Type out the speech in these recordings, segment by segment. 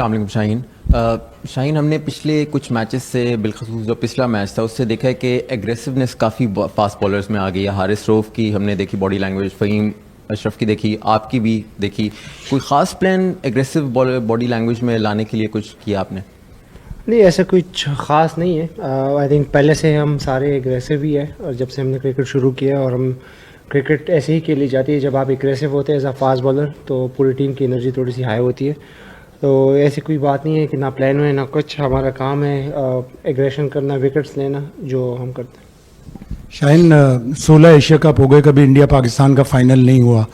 अस्सलाम वालेकुम शाहीन। शाहीन, हमने पिछले कुछ मैचेस से बिलखसूस जो पिछला मैच था उससे देखा है कि एग्रेसिवनेस काफ़ी फास्ट बॉलर्स में आ गई है। हारिस रऊफ की हमने देखी बॉडी लैंग्वेज, फ़हीम अशरफ की देखी, आपकी भी देखी। कोई ख़ास प्लान एग्रेसिव बॉडी लैंग्वेज में लाने के लिए कुछ किया आपने? नहीं, ऐसा कुछ ख़ास नहीं है। आई थिंक पहले से हम सारे एग्रेसिव ही है, और जब से हमने क्रिकेट शुरू किया, और हम क्रिकेट ऐसे ही खेली जाती है जब आप एग्रेसिव होते हैं एज अ फास्ट बॉलर, तो पूरी टीम की एनर्जी थोड़ी सी हाई होती है। तो ऐसी कोई बात नहीं है कि ना प्लान में ना कुछ, हमारा काम है एग्रेशन करना, विकेट्स लेना, जो हम करते हैं। शाहीन, 16 एशिया कप हो गए, कभी इंडिया पाकिस्तान का फाइनल नहीं हुआ,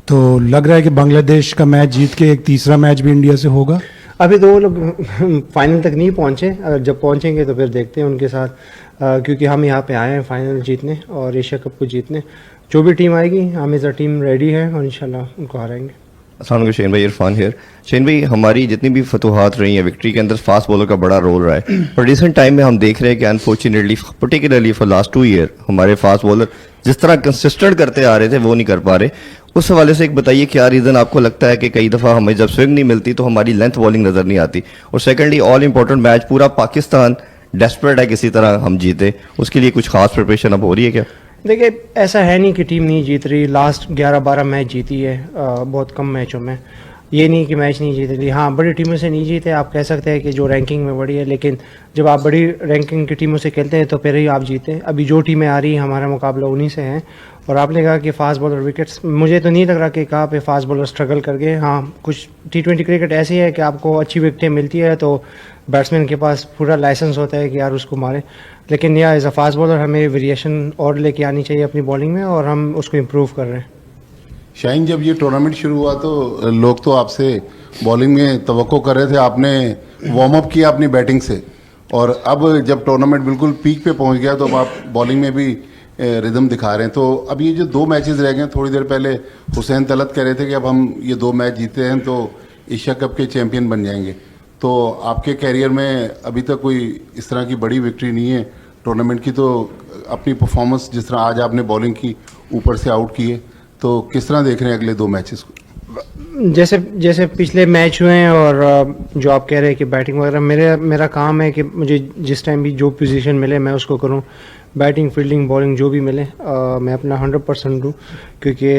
तो लग रहा है कि बांग्लादेश का मैच जीत के एक तीसरा मैच भी इंडिया से होगा। अभी तो वो लोग फाइनल तक नहीं पहुंचे, अगर जब पहुंचेंगे तो फिर देखते हैं उनके साथ, क्योंकि हम यहाँ पे आए हैं फाइनल जीतने और एशिया कप को जीतने। जो भी टीम आएगी, हम एज अ टीम रेडी है और इंशाल्लाह उनको हराएंगे। अस्सलाम वालेकुम शहीन भाई, इरफान हियर। शहीन भाई, हमारी जितनी भी फतूहात रही हैं विक्ट्री के अंदर फास्ट बॉलर का बड़ा रोल रहा है, पर रिसेंट टाइम में हम देख रहे हैं कि unfortunately particularly for last 2 year हमारे फास्ट बॉलर जिस तरह कंसिस्टेंट करते आ रहे थे वो नहीं कर पा रहे। उस हवाले से एक बताइए, क्या रीज़न आपको लगता है कि कई दफ़ा हमें जब स्विंग नहीं मिलती तो हमारी लेंथ बॉलिंग नज़र नहीं आती? और सेकेंडली, ऑल इंपॉर्टेंट मैच पूरा पाकिस्तान डेस्परेट है किसी तरह हम जीते, उसके लिए कुछ खास प्रिपरेशन अब हो रही है क्या? देखिए, ऐसा है नहीं कि टीम नहीं जीत रही। लास्ट 11-12 मैच जीती है, बहुत कम मैचों में। ये नहीं कि मैच नहीं जीत रही। हाँ, बड़ी टीमों से नहीं जीते, आप कह सकते हैं कि जो रैंकिंग में बड़ी है, लेकिन जब आप बड़ी रैंकिंग की टीमों से खेलते हैं तो फिर ही आप जीते। अभी जो टीमें आ रही हैं, हमारा मुकाबला उन्हीं से है। और आपने कहा कि फास्ट बॉलर विकेट्स, मुझे तो नहीं लग रहा कि कहाँ पे फास्ट बॉलर स्ट्रगल करके। हाँ, कुछ T20 क्रिकेट ऐसी है कि आपको अच्छी विकेटें मिलती है तो बैट्समैन के पास पूरा लाइसेंस होता है कि यार उसको मारे। लेकिन या एज अ फास्ट बॉलर हमें वेरिएशन और लेके आनी चाहिए अपनी बॉलिंग में, और हम उसको इम्प्रूव कर रहे हैं। शाहीन, जब ये टूर्नामेंट शुरू हुआ तो लोग तो आपसे बॉलिंग में तवक्को कर रहे थे, आपने वार्म अप किया अपनी बैटिंग से, और अब जब टूर्नामेंट बिल्कुल पीक पे पहुंच गया तो अब आप बॉलिंग में भी रिदम दिखा रहे हैं। तो अब ये जो 2 मैचेस रह गए, थोड़ी देर पहले हुसैन तलत कह रहे थे कि अब हम ये 2 मैच जीते हैं तो एशिया कप के चैंपियन बन जाएंगे। तो आपके कैरियर में अभी तक कोई इस तरह की बड़ी विक्ट्री नहीं है टूर्नामेंट की, तो अपनी परफॉर्मेंस जिस तरह आज आपने बॉलिंग की, ऊपर से आउट किए, तो किस तरह देख रहे हैं अगले 2 मैचेस को? जैसे पिछले मैच हुए हैं, और जो आप कह रहे हैं कि बैटिंग वगैरह, मेरा काम है कि मुझे जिस टाइम भी जो पोजीशन मिले मैं उसको करूं। बैटिंग, फील्डिंग, बॉलिंग जो भी मिले, मैं अपना 100% दूँ, क्योंकि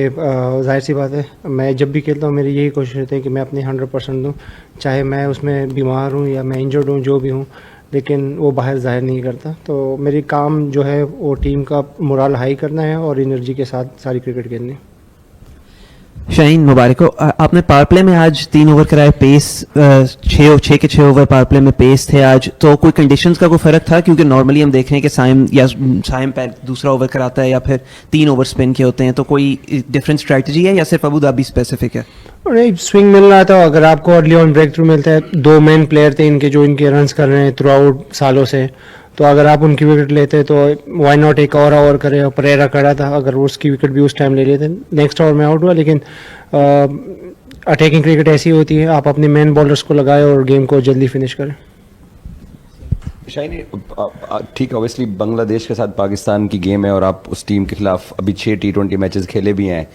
जाहिर सी बात है, मैं जब भी खेलता हूँ मेरी यही कोशिश रहती है कि मैं अपनी 100% दूँ, चाहे मैं उसमें बीमार हूँ या मैं इंजर्ड हूँ, जो भी हूँ, लेकिन वो बाहर जाहिर नहीं करता। तो मेरी काम जो है वो टीम का मोरल हाई करना है और एनर्जी के साथ सारी क्रिकेट खेलनी है। शाहीन, मुबारक हो। आपने पावर प्ले में आज 3 ओवर कराए, पेस 6 के 6 ओवर पावर प्ले में पेस थे आज, तो कोई कंडीशंस का कोई फ़र्क था? क्योंकि नॉर्मली हम देख रहे हैं कि साइम पैर दूसरा ओवर कराता है या फिर 3 ओवर स्पिन के होते हैं, तो कोई डिफरेंट स्ट्रैटेजी है या सिर्फ अबू धाबी स्पेसिफिक है? नहीं, स्विंग मिल रहा था। अगर आपको अर्ली ऑन ब्रेक थ्रू मिलता है, 2 मेन प्लेयर थे इनके जो इनके रन्स कर रहे हैं थ्रू आउट सालों से, तो अगर आप उनकी विकेट लेते तो वाई नॉट एक और ओवर करे। और परेरा खड़ा था, अगर उसकी विकेट भी उस टाइम ले लेते, नेक्स्ट ओवर में आउट हुआ। लेकिन अटैकिंग क्रिकेट ऐसी होती है, आप अपने मेन बॉलर्स को लगाए और गेम को जल्दी फिनिश करें। शाहीन, ठीक, ऑब्वियसली बांग्लादेश के साथ पाकिस्तान की गेम है और आप उस टीम के खिलाफ अभी 6 T20 मैचेस खेले भी हैं।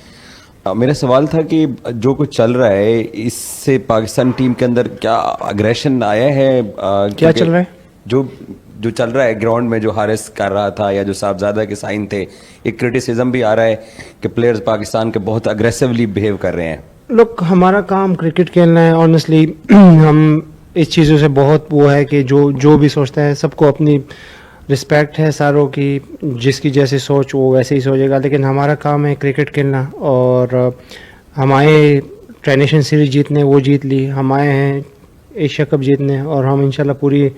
मेरा सवाल था कि जो कुछ चल रहा है, इससे पाकिस्तान टीम के अंदर क्या अग्रेशन आया है? क्या चल रहा है? जो चल रहा है ग्राउंड में, जो हारिस कर रहा था या जो साहबजादा के साइन थे, एक क्रिटिसिज्म भी आ रहा है कि प्लेयर्स पाकिस्तान के बहुत अग्रेसिवली बिहेव कर रहे हैं। लोग, हमारा काम क्रिकेट खेलना है। ऑनेस्टली हम इस चीज़ों से बहुत वो है कि जो भी सोचता है, सबको अपनी रिस्पेक्ट है सारों की, जिसकी जैसी सोच वो वैसे ही सोचेगा। लेकिन हमारा काम है क्रिकेट खेलना, और हम आए ट्राई सीरीज जीतने, वो जीत ली। हम आए हैं एशिया कप जीतने, और हम इंशाल्लाह पूरी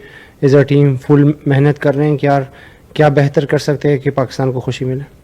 एज अ टीम फुल मेहनत कर रहे हैं कि यार क्या बेहतर कर सकते हैं कि पाकिस्तान को खुशी मिले।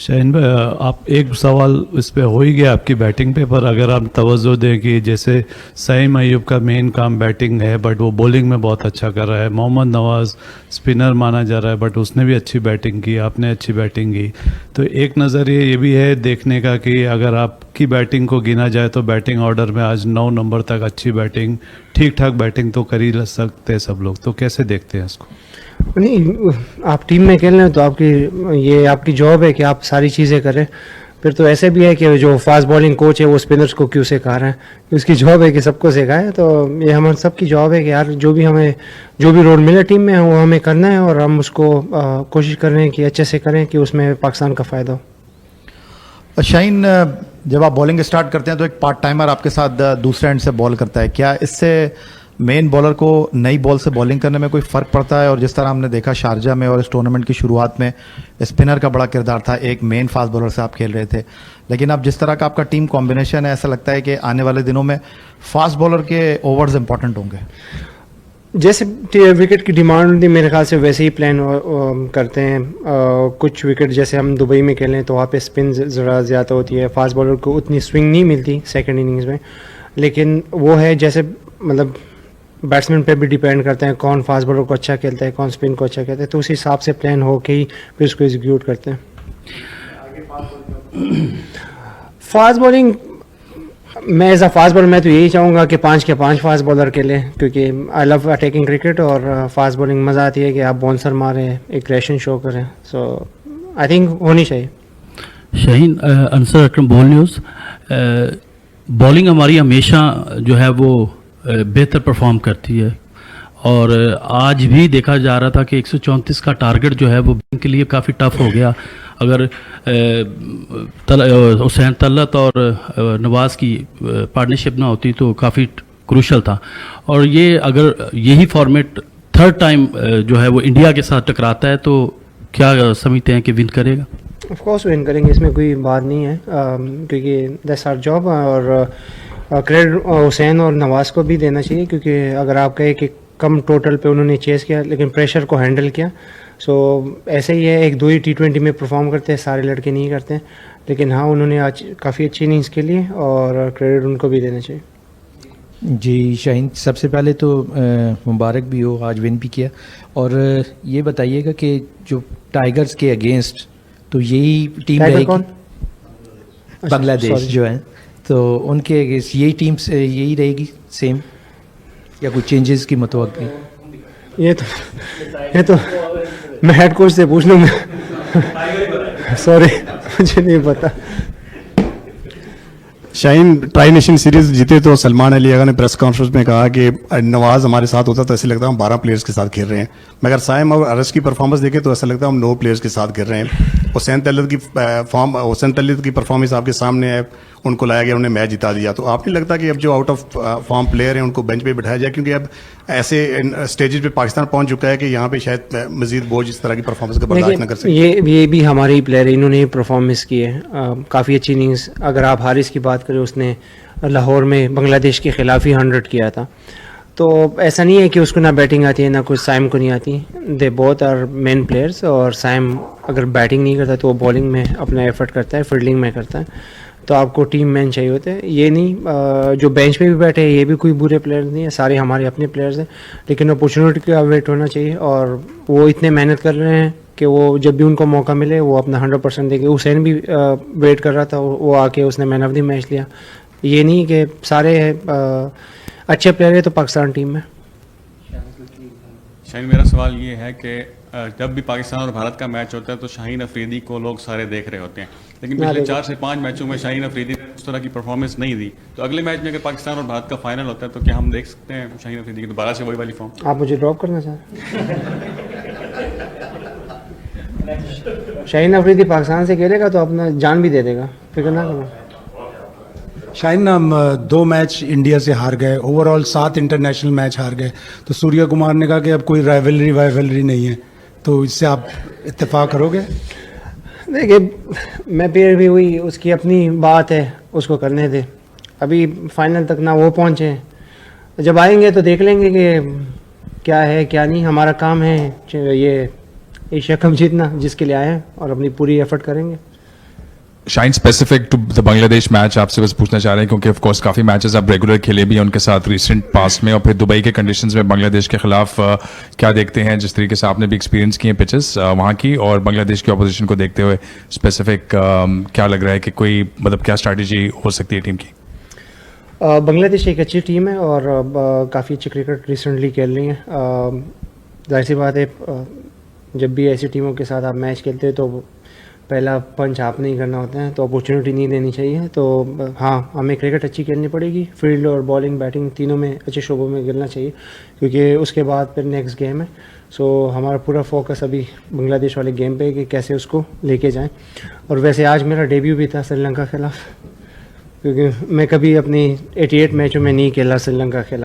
शाहीन भाई, आप एक सवाल इस पे हो ही गया आपकी बैटिंग पे, पर अगर आप तवज्जो दें कि जैसे सईम अयूब का मेन काम बैटिंग है, बट वो बॉलिंग में बहुत अच्छा कर रहा है। मोहम्मद नवाज़ स्पिनर माना जा रहा है, बट उसने भी अच्छी बैटिंग की, आपने अच्छी बैटिंग की। तो एक नज़रिए ये भी है देखने का कि अगर आपकी बैटिंग को गिना जाए तो बैटिंग ऑर्डर में आज 9 नंबर तक अच्छी बैटिंग, ठीक ठाक बैटिंग तो कर ही सकते हैं सब लोग, तो कैसे देखते हैं इसको? नहीं, आप टीम में खेल रहे हैं तो आपकी जॉब है कि आप सारी चीज़ें करें। फिर तो ऐसे भी है कि जो फास्ट बॉलिंग कोच है वो स्पिनर्स को क्यों सिखा रहा है, उसकी जॉब है कि सबको सिखाए। तो ये हम सबकी जॉब है कि यार जो भी रोल मिले टीम में वो हमें करना है, और हम उसको कोशिश कर रहे हैं कि अच्छे से करें कि उसमें पाकिस्तान का फ़ायदा हो। शाहीन, जब आप बॉलिंग स्टार्ट करते हैं तो एक पार्ट टाइमर आपके साथ दूसरे एंड से बॉल करता है, क्या इससे मेन बॉलर को नई बॉल से बॉलिंग करने में कोई फ़र्क पड़ता है? और जिस तरह हमने देखा शारजा में और इस टूर्नामेंट की शुरुआत में स्पिनर का बड़ा किरदार था, एक मेन फास्ट बॉलर से आप खेल रहे थे, लेकिन अब जिस तरह का आपका टीम कॉम्बिनेशन है, ऐसा लगता है कि आने वाले दिनों में फास्ट बॉलर के ओवर्स इंपॉर्टेंट होंगे। जैसे विकेट की डिमांड होती है मेरे ख्याल से वैसे ही प्लान करते हैं। कुछ विकेट जैसे हम दुबई में खेलें तो वहाँ पे स्पिन ज़रा ज़्यादा होती है, फास्ट बॉलर को उतनी स्विंग नहीं मिलती सेकंड इनिंग्स में, लेकिन वो है जैसे मतलब बैट्समैन पे भी डिपेंड करते हैं कौन फास्ट बॉलर को अच्छा खेलता है, कौन स्पिन को अच्छा खेलता है, तो उस हिसाब से प्लान हो के ही फिर उसको एग्जीक्यूट करते हैं। फास्ट बॉलिंग मैं एज अ फास्ट बॉलर मैं तो यही चाहूँगा कि 5 के 5 फास्ट बॉलर खेलें, क्योंकि आई लव अटैकिंग क्रिकेट और फास्ट बॉलिंग मज़ा आती है कि आप बाउंसर मारें, एग्रेशन शो करें। सो आई थिंक होनी चाहिए। शाहीन, अंसर अकरम, बोल न्यूज़। बॉलिंग हमारी हमेशा जो है वो बेहतर परफॉर्म करती है, और आज भी देखा जा रहा था कि 134 का टारगेट जो है वो बैंक के लिए काफ़ी टफ हो गया। अगर हुसैन तलत और नवाज़ की पार्टनरशिप ना होती तो काफ़ी क्रूशल था। और ये अगर यही फॉर्मेट थर्ड टाइम जो है वो इंडिया के साथ टकराता है तो क्या समझते हैं कि विन करेगा? ऑफ कोर्स विन करेंगे, इसमें कोई बात नहीं है, क्योंकि दैट्स आवर जॉब। और क्रेडिट हुसैन और नवाज़ को भी देना चाहिए, क्योंकि अगर आप कहें कि कम टोटल पे उन्होंने चेस किया लेकिन प्रेशर को हैंडल किया। सो ऐसे ही है, 1-2 ही T20 में परफॉर्म करते हैं, सारे लड़के नहीं करते हैं, लेकिन हाँ उन्होंने आज काफ़ी अच्छी इनिंग्स के लिए और क्रेडिट उनको भी देना चाहिए। जी शाहीन, सबसे पहले तो मुबारक भी हो, आज विन भी किया। और ये बताइएगा कि जो टाइगर्स के अगेंस्ट तो यही टीम रहेगी, बांग्लादेश जो है, तो उनके अगेंस्ट यही टीम से यही रहेगी सेम, या कुछ चेंजेस की मुतवक्की? ये तो मैं हेड कोच से पूछ लूँगा, सॉरी मुझे नहीं पता। शाहीन, ट्राई नेशन सीरीज जीते तो सलमान अली अगा ने प्रेस कॉन्फ्रेंस में कहा कि नवाज हमारे साथ होता तो ऐसे लगता है हम 12 प्लेयर्स के साथ खेल रहे हैं, मगर साइम और अरस की परफॉर्मेंस देखे तो ऐसा लगता है हम 9 प्लेयर्स के साथ खेल रहे हैं। हुसैन तलत की परफॉर्मेंस आपके सामने है, उनको लाया गया, उन्हें मैच जिता दिया, तो आपको नहीं लगता कि अब जो आउट ऑफ फॉर्म प्लेयर हैं उनको बेंच पे बिठाया जाए, क्योंकि अब ऐसे स्टेजेस पे पाकिस्तान पहुंच चुका है कि यहाँ पे शायद मजीद बोझ इस तरह की परफॉर्मेंस का बर्दाश्त न कर सके? ये भी हमारे ही प्लेयर है, इन्होंने परफॉर्मेंस की है, काफ़ी अच्छी इनिंग्स। अगर आप हारिस की बात करें, उसने लाहौर में बांग्लादेश के खिलाफ ही 100 किया था, तो ऐसा नहीं है कि उसको ना बैटिंग आती है ना कुछ साइम को नहीं आती। They both are main players, और साइम अगर बैटिंग नहीं करता तो वो बॉलिंग में अपना एफर्ट करता है, फील्डिंग में करता है, तो आपको टीम मैन चाहिए होते हैं। ये नहीं जो बेंच पे भी बैठे हैं ये भी कोई बुरे प्लेयर नहीं है, सारे हमारे अपने प्लेयर्स हैं, लेकिन अपॉर्चुनिटी का वेट होना चाहिए, और वो इतने मेहनत कर रहे हैं कि वो जब भी उनको मौका मिले वो अपना 100% देंगे। हुसैन भी वेट कर रहा था, वो आके उसने मैन ऑफ द मैच लिया। ये नहीं कि सारे अच्छे प्लेयर है तो पाकिस्तान टीम में। शाहीन, मेरा सवाल ये है कि जब भी पाकिस्तान और भारत का मैच होता है तो शाहीन अफरीदी को लोग सारे देख रहे होते हैं, लेकिन पिछले 4 से 5 मैचों में शाहीन अफरीदी ने उस तरह की परफॉर्मेंस नहीं दी, तो अगले मैच में अगर पाकिस्तान और भारत का फाइनल होता है तो क्या हम देख सकते हैं शाहीन अफरीदी की दोबारा से वही वाली फॉर्म? आप मुझे ड्रॉप करना चाहें? शाहीन अफरीदी पाकिस्तान से खेलेगा तो अपना जान भी दे देगा, फिक्र ना करो। शाहीन, हम 2 मैच इंडिया से हार गए, ओवरऑल 7 इंटरनेशनल मैच हार गए, तो सूर्य कुमार ने कहा कि अब कोई राइवलरी नहीं है, तो इससे आप इत्तेफाक करोगे? देखिए, मैं फिर भी हुई उसकी अपनी बात है, उसको करने दे, अभी फाइनल तक ना वो पहुँचे, जब आएंगे तो देख लेंगे कि क्या है क्या नहीं। हमारा काम है ये एशिया कप जीतना, जिसके लिए आए हैं, और अपनी पूरी एफर्ट करेंगे। शाइन, specific to the Bangladesh match आपसे बस पूछना चाह रहे हैं, क्योंकि ऑफ कोर्स काफ़ी मैचेस आप रेगुलर खेले भी हैं उनके साथ रिसेंट पास्ट में, और फिर दुबई के कंडीशंस में बांग्लादेश के खिलाफ क्या देखते हैं, जिस तरीके से आपने भी एक्सपीरियंस किए पिचेस वहाँ की, और बांग्लादेश की अपोजिशन को देखते हुए स्पेसिफिक क्या लग रहा है कि कोई मतलब क्या स्ट्रैटेजी हो सकती है टीम की? बांग्लादेश एक अच्छी टीम है और काफ़ी अच्छी क्रिकेट रिसेंटली खेल रही है। जाहिर सी बात है, जब भी ऐसी टीमों के साथ आप मैच खेलते हैं तो पहला पंच आप नहीं करना होता है तो अपॉर्चुनिटी नहीं देनी चाहिए। तो हाँ, हमें क्रिकेट अच्छी खेलनी पड़ेगी, फील्ड और बॉलिंग बैटिंग तीनों में अच्छे शोबों में खेलना चाहिए, क्योंकि उसके बाद फिर नेक्स्ट गेम है। सो हमारा पूरा फोकस अभी बांग्लादेश वाले गेम पे कि कैसे उसको लेके जाएं। और वैसे आज मेरा डेब्यू भी था श्रीलंका के खिलाफ, क्योंकि मैं कभी अपनी 88 मैचों में नहीं खेला श्रीलंका के खिलाफ।